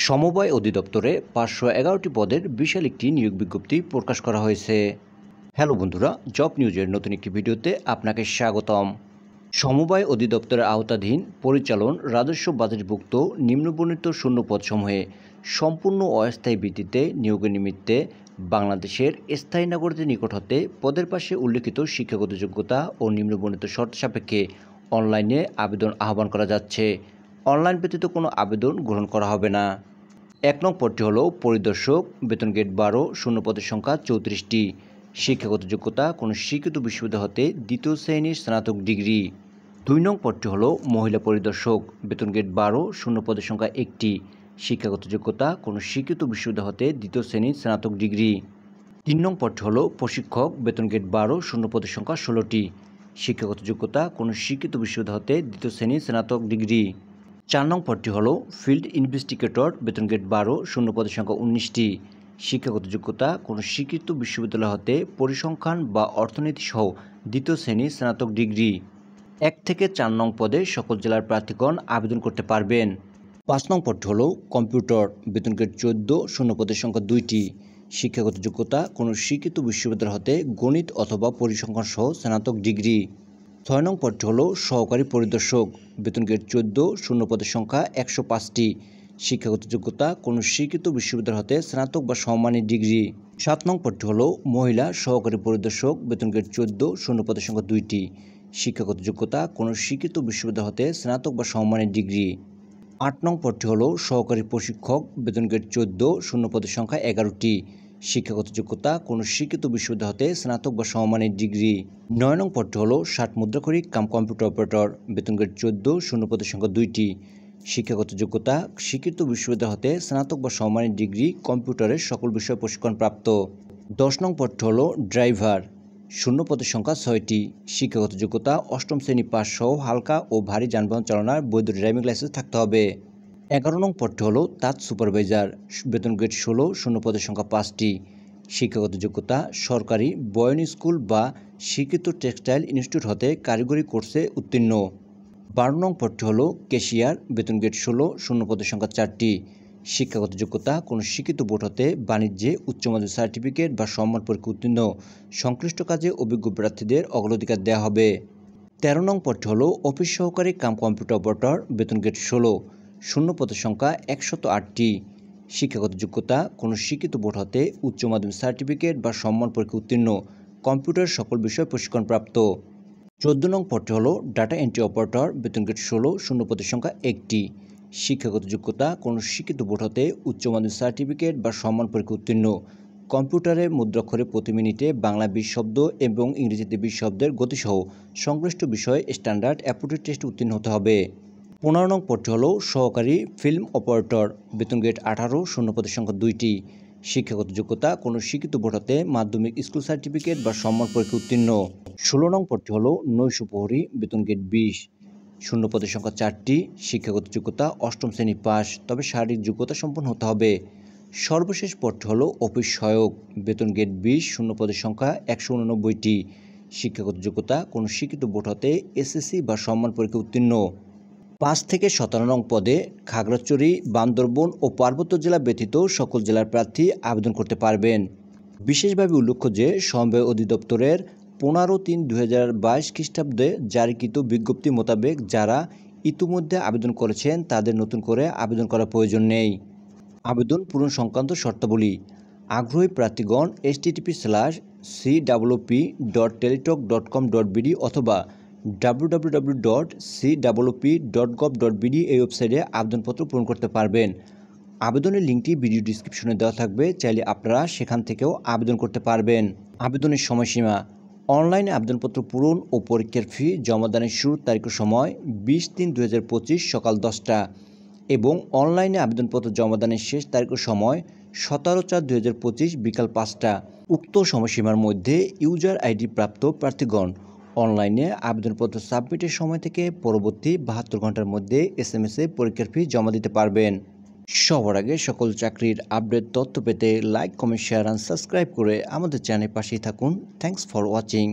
সমবায় অধিদপ্তরে ৫১১টি পদের বিশাল একটি নিয়োগ বিজ্ঞপ্তি প্রকাশ করা হয়েছে। হ্যালো বন্ধুরা, জব নিউজের নতুন একটি ভিডিওতে আপনাকে স্বাগতম। সমবায় অধিদপ্তরের আওতাধীন পরিচালন রাজস্ব বাজেটভুক্ত নিম্নবর্ণিত শূন্যপদসমূহে সম্পূর্ণ অস্থায়ী ভিত্তিতে নিয়োগের নিমিত্তে বাংলাদেশের স্থায়ী নাগরিকদের নিকট হতে পদের পাশে উল্লেখিত শিক্ষাগত যোগ্যতা ও নিম্নবর্ণিত শর্ত সাপেক্ষে অনলাইনে আবেদন আহ্বান করা যাচ্ছে। অনলাইন ব্যতীত কোনো আবেদন গ্রহণ করা হবে না। ১ নং পদটি হল পরিদর্শক, বেতন গ্রেড ১২, শূন্যপদের সংখ্যা ৩৪টি। শিক্ষাগত যোগ্যতা কোনো স্বীকৃত বিশ্ববিদ্যালয় হতে দ্বিতীয় শ্রেণীর স্নাতক ডিগ্রি। ২ নং পদটি হল মহিলা পরিদর্শক, বেতন গ্রেড ১২, শূন্যপদের সংখ্যা ১টি। শিক্ষাগত যোগ্যতা কোনো স্বীকৃত বিশ্ববিদ্যালয় হতে দ্বিতীয় শ্রেণীর স্নাতক ডিগ্রি। ৩ নং পদটি হল প্রশিক্ষক, বেতন গ্রেড ১২, শূন্যপদের সংখ্যা ১৬টি। শিক্ষাগত যোগ্যতা কোনো স্বীকৃত বিশ্ববিদ্যালয় হতে দ্বিতীয় শ্রেণীর স্নাতক ডিগ্রি। ৪ নং পদটি হল ফিল্ড ইনভেস্টিগেটর, বেতন গ্রেড ১২, শূন্যপদের সংখ্যা ১৯টি। শিক্ষাগত যোগ্যতা কোনো স্বীকৃত বিশ্ববিদ্যালয় হতে পরিসংখ্যান বা অর্থনীতি সহ দ্বিতীয় শ্রেণীর স্নাতক ডিগ্রি। ১ থেকে ৪ নং পদে সকল জেলার প্রার্থীগণ আবেদন করতে পারবেন। ৫ নং পদটি হল কম্পিউটার, বেতন গ্রেড ১৪, শূন্যপদের সংখ্যা ২টি। শিক্ষাগত যোগ্যতা কোনো স্বীকৃত বিশ্ববিদ্যালয় হতে গণিত অথবা পরিসংখ্যান সহ স্নাতক ডিগ্রি। ৬ নং পদটি হল সহকারী পরিদর্শক, বেতন গ্রেড ১৪, শূন্যপদের সংখ্যা ১০৫টি। শিক্ষাগত যোগ্যতা কোনো স্বীকৃত বিশ্ববিদ্যালয় হতে স্নাতক বা সমমানের ডিগ্রি। ৭ নং পদটি হল মহিলা সহকারী পরিদর্শক, বেতন গ্রেড ১৪, শূন্যপদের সংখ্যা ২টি। শিক্ষাগত যোগ্যতা কোনো স্বীকৃত বিশ্ববিদ্যালয় হতে স্নাতক বা সমমানের ডিগ্রি। ৮ নং পদটি হল সহকারী প্রশিক্ষক, বেতন গ্রেড ১৪, শূন্যপদের সংখ্যা ১১টি। শিক্ষাগত যোগ্যতা কোনো স্বীকৃত বিশ্ববিদ্যালয় হতে স্নাতক বা সমমানের ডিগ্রি। ৯ নং পদটি হল ৬০ মুদ্রাক্ষরিক কাম কম্পিউটার অপারেটর, বেতন গ্রেড ১৪, শূন্যপদের সংখ্যা ২টি। শিক্ষাগত যোগ্যতা স্বীকৃত বিশ্ববিদ্যালয় হতে স্নাতক বা সমমানের ডিগ্রি, কম্পিউটারের সকল বিষয়ে প্রশিক্ষণপ্রাপ্ত। ১০ নং পদটি হল ড্রাইভার, শূন্যপদের সংখ্যা ৬টি। শিক্ষাগত যোগ্যতা অষ্টম শ্রেণী পাস সহ হালকা ও ভারী যানবাহন চালনার বৈধ ড্রাইভিং লাইসেন্স থাকতে হবে। ১১ নং পদটি হল তাঁত সুপারভাইজার, বেতন গ্রেড ১৬, শূন্যপদের সংখ্যা 5টি। শিক্ষাগত যোগ্যতা সরকারি বয়ন স্কুল বা স্বীকৃত টেক্সটাইল ইনস্টিটিউট হতে কারিগরি কোর্সে উত্তীর্ণ। ১২ নং পদটি হল ক্যাশিয়ার, বেতন গ্রেড ১৬, শূন্যপদের সংখ্যা ৪টি। শিক্ষাগত যোগ্যতা কোনো স্বীকৃত বোর্ড হতে বাণিজ্যে উচ্চ মাধ্যমিক সার্টিফিকেট বা সম্মান পরীক্ষা উত্তীর্ণ। সংশ্লিষ্ট কাজে অভিজ্ঞ প্রার্থীদের অগ্রাধিকার দেওয়া হবে। ১৩ নং পদটি হল অফিস সহকারী কাম কম্পিউটার অপারেটর, বেতন গ্রেড ১৬, শূন্যপদের সংখ্যা ১০৮টি। শিক্ষাগত যোগ্যতা কোনো স্বীকৃত বোর্ড হতে উচ্চ মাধ্যমিক সার্টিফিকেট বা সম্মান পরীক্ষা উত্তীর্ণ। কম্পিউটার সকল বিষয়ে প্রশিক্ষণপ্রাপ্ত। ১৪ নং পদটি হল ডাটা এন্ট্রি অপারেটর, বেতন গ্রেড ১৬, শূন্যপদের সংখ্যা ১টি। শিক্ষাগত যোগ্যতা কোনো স্বীকৃত বোর্ড হতে উচ্চ মাধ্যমিক সার্টিফিকেট বা সম্মান পরীক্ষা উত্তীর্ণ। কম্পিউটারে মুদ্রাক্ষরে প্রতি মিনিটে বাংলা ২০ শব্দ এবং ইংরেজিতে ২০ শব্দের গতিসহ সংশ্লিষ্ট বিষয়ে স্ট্যান্ডার্ড অ্যাপটিটিউড টেস্টে উত্তীর্ণ হতে হবে। ১৫ নং পদটি হল সহকারী ফিল্ম অপারেটর, বেতন গ্রেড ১৮, শূন্যপদের সংখ্যা ২টি। শিক্ষাগত যোগ্যতা কোনো স্বীকৃত বোর্ড হতে মাধ্যমিক স্কুল সার্টিফিকেট বা সম্মান পরীক্ষা উত্তীর্ণ। ১৬ নং পদটি হল নৈশ প্রহরী, বেতন গ্রেড ২০, শূন্যপদের সংখ্যা ৪টি। শিক্ষাগত যোগ্যতা অষ্টম শ্রেণী পাস, তবে শারীরিক যোগ্যতা সম্পন্ন হতে হবে। সর্বশেষ পদটি হল অফিস সহায়ক, বেতন গ্রেড ২০, শূন্যপদের সংখ্যা ১৮৯টি। শিক্ষাগত যোগ্যতা কোনো স্বীকৃত বোর্ড হতে এসএসসি বা সম্মান পরীক্ষা উত্তীর্ণ। ৫ থেকে ১৭ নং পদে খাগড়াছড়ি, বান্দরবান ও পার্বত্য জেলা ব্যতীত সকল জেলার প্রার্থী আবেদন করতে পারবেন। বিশেষভাবে উল্লেখ্য যে সমবায় অধিদপ্তরের ১৫/৩/২০২২ খ্রিস্টাব্দে জারিকৃত বিজ্ঞপ্তি মোতাবেক যারা ইতিমধ্যে আবেদন করেছেন তাদের নতুন করে আবেদন করার প্রয়োজন নেই। আবেদন পূরণ সংক্রান্ত শর্তাবলী: আগ্রহী প্রার্থীগণ http://cwp.teletalk.com.bd অথবা www.cwp.gov.bd এই ওয়েবসাইটে আবেদনপত্র পূরণ করতে পারবেন। আবেদনের লিঙ্কটি ভিডিও ডিসক্রিপশনে দেওয়া থাকবে, চাইলে আপনারা সেখান থেকেও আবেদন করতে পারবেন। আবেদনের সময়সীমা: অনলাইনে আবেদনপত্র পূরণ ও পরীক্ষার ফি জমাদানের শুরুর তারিখ ও সময় ২০/৩/২০২৫ সকাল 10টা এবং অনলাইনে আবেদনপত্র জমাদানের শেষ তারিখ ও সময় ১৭/৪/২০২৫ বিকাল 5টা। উক্ত সময়সীমার মধ্যে ইউজার আইডি প্রাপ্ত প্রার্থীগণ অনলাইনে আবেদনপত্র সাবমিটের সময় থেকে পরবর্তী ৭২ ঘন্টার মধ্যে SMS-এ পরীক্ষার ফি জমা দিতে পারবেন। সবার আগে সকল চাকরির আপডেট তথ্য পেতে like, comment, share and subscribe করে আমাদের চ্যানেলের পাশেই থাকুন। Thanks for watching.